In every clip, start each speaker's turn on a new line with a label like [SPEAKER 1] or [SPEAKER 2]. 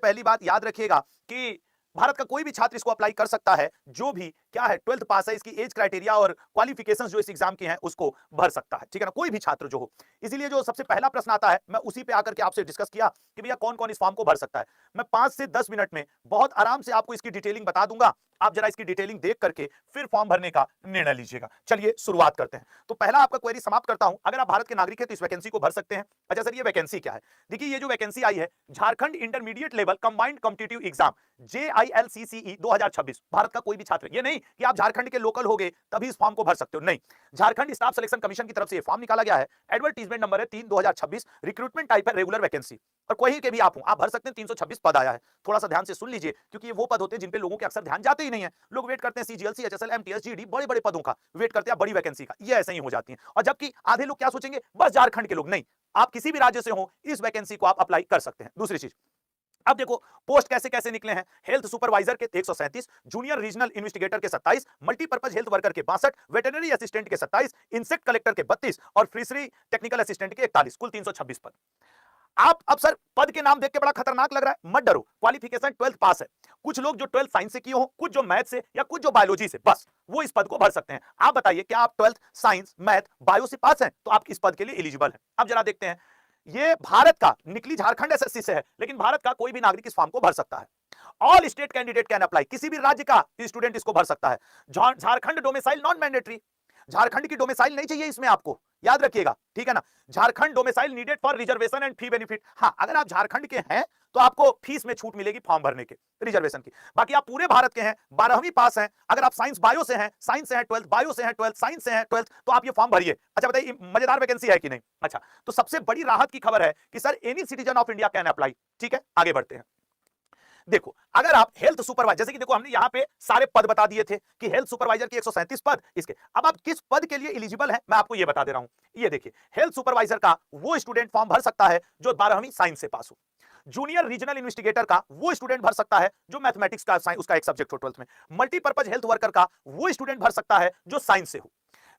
[SPEAKER 1] पहली बात याद रखिएगा कि भारत का कोई भी छात्र इसको अप्लाई कर सकता है, जो भी क्या है 12th पास है, इसकी एज क्राइटेरिया और क्वालिफिकेशंस जो इस एग्जाम के हैं उसको भर सकता है, ठीक है ना, कोई भी छात्र जो हो। इसीलिए जो सबसे पहला प्रश्न आता है, मैं उसी पे आकर के आपसे डिस्कस किया कि भैया कौन कौन इस फॉर्म को भर सकता है। मैं 5 से 10 मिनट में बहुत आराम से आपको इसकी डिटेलिंग बता दूंगा, आप जरा इसकी डिटेलिंग देख करके फिर फॉर्म भरने का निर्णय लीजिएगा। चलिए शुरुआत करते हैं। तो पहला आपका क्वेरी समाप्त करता हूं, अगर आप भारत के नागरिक हैं तो इस वैकेंसी को भर सकते हैं। अच्छा सर, ये वैकेंसी क्या है? देखिए, ये जो वैकेंसी आई है, Jharkhand intermediate level combined competitive exam JILCCE 2026, Bharat का कोई भी छात्र, ये नहीं कि आप झारखंड के लोकल हो गए तभी इस फॉर्म को भर सकते हो, नहीं। झारखंड स्टाफ सिलेक्शन कमीशन की तरफ से ये फॉर्म निकाला गया है। एडवर्टीजमेंट नंबर है 3/2026, रिक्रूटमेंट टाइप है रेगुलर वैकेंसी, और कोई के भी आप हो, आप भर सकते हैं। 326 पद आया है। थोड़ा सा ध्यान से सुन लीजिए, क्योंकि ये वो पद होते हैं जिन पे लोगों के अक्सर ध्यान जाते ही नहीं है। लोग वेट करते हैं CGL, CHSL, MTS, GD, बड़े बड़े पदों का वेट करते हैं, बड़ी वैकेंसी का, ये ऐसे ही हो जाती है। और जबकि आधे लोग क्या सोचेंगे, बस झारखंड के लोग, नहीं, आप किसी भी राज्य से हो, इस वैकेंसी को आप अप्लाई कर सकते हैं। दूसरी चीज, अब देखो पोस्ट कैसे कैसे निकले हैं। हेल्थ सुपरवाइजर के 137, जूनियर रीजनल इन्वेस्टिगेटर के 27, मल्टीपर्पज हेल्थ वर्कर के 62, वेटरनरी असिस्टेंट के 27, इंसेक्ट कलेक्टर के 32 और फिशरी टेक्निकल असिस्टेंट के 41, कुल 326 पद। आप अब सर पद के नाम देख के बड़ा खतरनाक लग रहा है, मत डरो, क्वालिफिकेशन 12th पास है। कुछ लोग जो 12th साइंस से किए हो, कुछ जो मैथ से या कुछ जो बायोलॉजी से, बस वो इस पद को भर सकते हैं। आप बताइए, क्या आप 12th साइंस, मैथ, बायो से पास हैं तो आप इस पद के लिए एलिजिबल हैं। अब जरा देखते हैं, ये भारत का निकली झारखंड SSC से है, लेकिन भारत का कोई भी नागरिक इस फॉर्म को भर सकता है। All state candidate can apply, किसी भी राज्य का स्टूडेंट इसको भर सकता है। Jharkhand domicile non mandatory, Jharkhand की डोमिसाइल नहीं चाहिए इसमें, आपको याद रखिएगा, ठीक है ना। Jharkhand domicile needed for reservation and fee benefit, हाँ, अगर आप झारखंड के हैं तो आपको फीस में छूट मिलेगी फॉर्म भरने के, रिजर्वेशन की। बाकी आप पूरे भारत के हैं, 12वीं पास हैं, अगर आप साइंस बायो से हैं, साइंस से हैं 12th, बायो से हैं 12th, साइंस से हैं 12th, तो आप ये फॉर्म भरिए। अच्छा बताइए, मजेदार वैकेंसी है कि नहीं? अच्छा, तो सबसे बड़ी राहत की खबर है कि sir any citizen of India can apply, ठीक है। आगे बढ़ते हैं। देखो, अगर आप हेल्थ सुपरवाइजर, जैसे कि देखो हमने यहां पे सारे पद बता दिए थे कि हेल्थ सुपरवाइजर के 137 पद, इसके अब आप किस पद के लिए एलिजिबल हैं मैं आपको ये बता दे रहा हूं। ये देखिए, हेल्थ सुपरवाइजर का वो स्टूडेंट फॉर्म भर सकता है जो 12वीं साइंस से पास हो। जूनियर रीजनल इन्वेस्टिगेटर का वो स्टूडेंट भर सकता है जो मैथमेटिक्स का उसका एक सब्जेक्ट हो 12th में। मल्टीपर्पज हेल्थ वर्कर का वो स्टूडेंट भर सकता है जो साइंस से हो।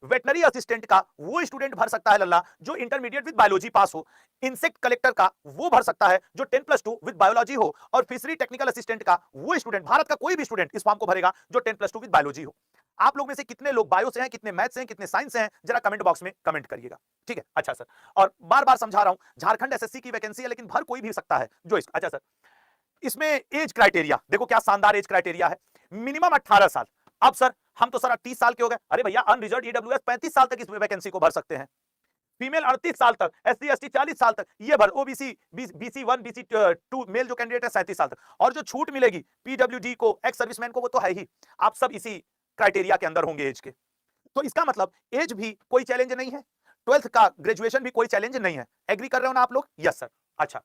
[SPEAKER 1] वेटनरी असिस्टेंट का वो स्टूडेंट भर सकता है लल्ला जो इंटरमीडिएट विद बायोलॉजी पास हो। इंसेक्ट कलेक्टर का वो भर सकता है जो 10+2 विद बायोलॉजी हो। और फिशरी टेक्निकल असिस्टेंट का वो स्टूडेंट, भारत का कोई भी स्टूडेंट इस फॉर्म को भरेगा जो 10+2 विद बायोलॉजी हो। आप लोग में से कितने लोग बायो से हैं, कितने मैथ से हैं, कितने साइंस से हैं, जरा कमेंट बॉक्स में कमेंट करिएगा, ठीक है। अच्छा सर, और बार बार समझा रहा हूं, झारखंड SSC की वैकेंसी है, लेकिन भर कोई भी सकता है जो इस, अच्छा सर, इसमें एज क्राइटेरिया देखो, क्या शानदार एज क्राइटेरिया है। मिनिमम 18 साल। अब सर हम तो सर 30 साल के हो गए, अरे भैया अनरिजर्व EWS 35 साल तक इस वैकेंसी को भर सकते हैं। फीमेल 38 साल तक, SC ST 40 साल तक, ये भर। OBC BC1 BC2 मेल जो कैंडिडेट है 37 साल तक। और जो छूट मिलेगी PWD को, एक्स सर्विसमैन को, वो तो है ही, आप सब इसी क्राइटेरिया के अंदर होंगे एज के। तो इसका मतलब एज भी कोई चैलेंज नहीं है, 12th का ग्रेजुएशन भी कोई चैलेंज नहीं है। एग्री कर रहे हो ना आप लोग? Yes sir. अच्छा,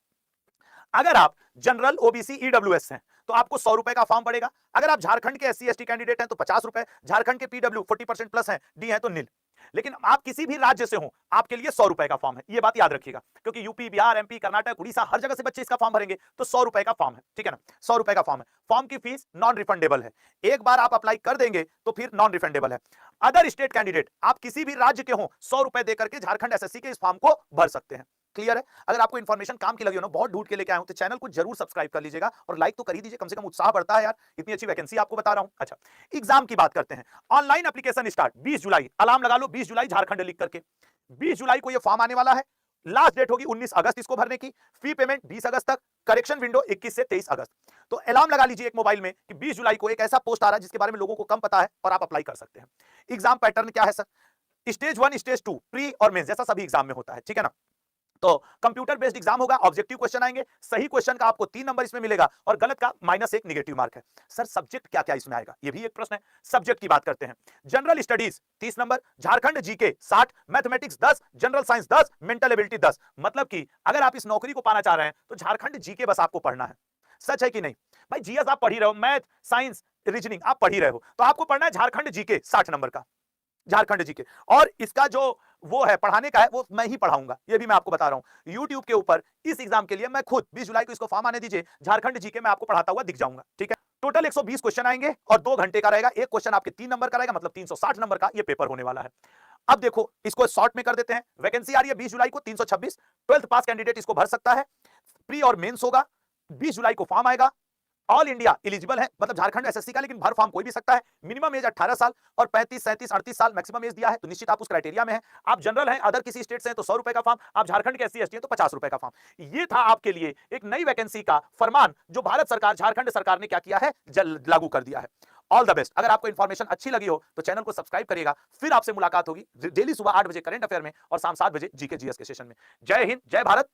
[SPEAKER 1] अगर आप जनरल OBC EWS हैं तो आपको 100 रुपए का फॉर्म पड़ेगा। अगर आप झारखंड के SC ST कैंडिडेट हैं तो 50 रुपए, झारखंड के PW 40% प्लस हैं, डी हैं तो नील। लेकिन आप किसी भी राज्य से हो, आपके लिए 100 रुपए का फॉर्म है, ये बात याद रखिएगा, क्योंकि यूपी, बिहार, MP, कर्नाटक, उड़ीसा, हर जगह से बच्चे इसका फॉर्म भरेंगे, तो 100 रुपए का फॉर्म है, ठीक है ना। 100 रुपए का फॉर्म है। फॉर्म की फीस नॉन रिफंडेबल है, एक बार आप अप्लाई कर देंगे तो फिर नॉन रिफंडेबल है। अदर स्टेट कैंडिडेट, आप किसी भी राज्य के हो, 100 रुपए देकर के झारखंड SSC के इस फॉर्म को भर सकते हैं। क्लियर है? अगर आपको इन्फॉर्मेशन काम की लगी हो ना, बहुत ढूंढ के लेके आया हूं, तो चैनल को जरूर सब्सक्राइब कर लीजिएगा और लाइक तो कर ही दीजिए, कम से कम उत्साह बढ़ता है यार, इतनी अच्छी वैकेंसी आपको बता रहा हूं। अच्छा, एग्जाम की बात करते हैं। ऑनलाइन एप्लीकेशन स्टार्ट 20 जुलाई, अलार्म लगा लो, 20 जुलाई झारखंड लिख करके। 20 जुलाई को ये फॉर्म आने वाला है। लास्ट डेट होगी 19 अगस्त इसको भरने की। फी पेमेंट 20 अगस्त तक, करेक्शन विंडो 21 से 23 अगस्त। तो अलार्म लगा लीजिए एक मोबाइल में कि 20 जुलाई को एक ऐसा पोस्ट आ रहा है जिसके बारे में लोगों को कम पता है और आप अप्लाई कर सकते हैं। एग्जाम पैटर्न क्या है सर? स्टेज 1, स्टेज 2, प्री और मेंस, जैसा सभी एग्जाम में होता है, ठीक है ना। तो कंप्यूटर बेस्ड एग्जाम होगा, ऑब्जेक्टिव क्वेश्चन आएंगे, सही क्वेश्चन का आपको 3 नंबर इसमें मिलेगा और गलत का -1 नेगेटिव मार्क है। सर सब्जेक्ट क्या क्या इसमें आएगा, ये भी एक प्रश्न है। सब्जेक्ट की बात करते हैं। General studies 30 number, Jharkhand GK 60, mathematics 10, general science 10, mental ability 10। मतलब कि अगर आप इस नौकरी को पाना चाह रहे हैं तो झारखंड GK बस आपको पढ़ना है। सच है कि नहीं भाई? GS आप पढ़ ही रहे हो, मैथ, साइंस, रीजनिंग आप पढ़ ही रहे हो, तो आपको पढ़ना है झारखंड GK 60 नंबर का, झारखंड GK। और इसका जो वो है पढ़ाने का है, वो मैं ही पढ़ाऊंगा, ये भी मैं आपको बता रहा हूं। YouTube के ऊपर इस एग्जाम के लिए मैं खुद 20 जुलाई को इसको फॉर्म आने दीजिए, झारखंड GK मैं आपको पढ़ाता हुआ दिख जाऊंगा, ठीक है। टोटल 120 क्वेश्चन आएंगे और 2 घंटे का रहेगा। एक क्वेश्चन आपके 3 नंबर का रहेगा, मतलब 360 नंबर का ये पेपर होने वाला है। अब देखो इसको शॉर्ट में कर देते हैं। वैकेंसी आ रही है 20 जुलाई को 326, 12th पास कैंडिडेट इसको भर सकता है। प्री और मेंस होगा, 20 जुलाई को फॉर्म आएगा। ऑल इंडिया एलिजिबल है, मतलब झारखंड एसएससी का, लेकिन भर फॉर्म कोई भी सकता है। मिनिमम एज 18 साल और 35, 37, 38 साल मैक्सिमम एज दिया है, तो निश्चित आप उस क्राइटेरिया में हैं। आप जनरल हैं, अदर किसी स्टेट से हैं तो 100 रुपए का फॉर्म, आप झारखंड के एससी एसटी हैं तो 50 रुपए का फॉर्म। ये था आपके लिए एक नई वैकेंसी का फरमान जो भारत सरकार, झारखंड सरकार ने क्या किया है, लागू कर दिया है। All the best. अगर आपको इंफॉर्मेशन अच्छी लगी हो तो चैनल को सब्सक्राइब करिएगा। फिर आपसे मुलाकात होगी डेली सुबह 8 बजे करंट अफेयर में और शाम 7 बजे जीके जीएस के सेशन में। जय हिंद, जय भारत।